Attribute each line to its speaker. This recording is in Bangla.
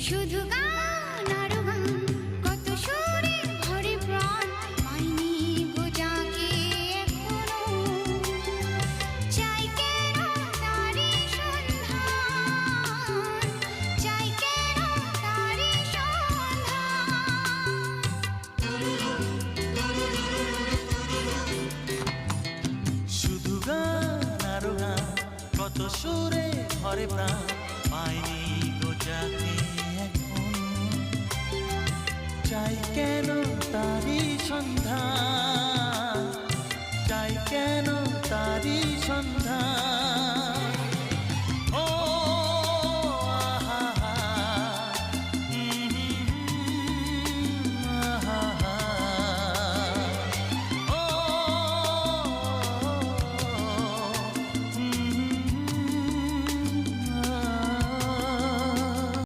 Speaker 1: শুধু গান আর গান, কত সুরে ভরে প্রাণ, পাইনি গো যাকে এখনো। চাই কেন তারি সন্ধান, চাই কেন তারি সন্ধান।
Speaker 2: শুধু গান আর গান, কত সুরে ভরে প্রাণ, পাইনি গো যাকে এখনো। চাই কেন তারি সন্ধান।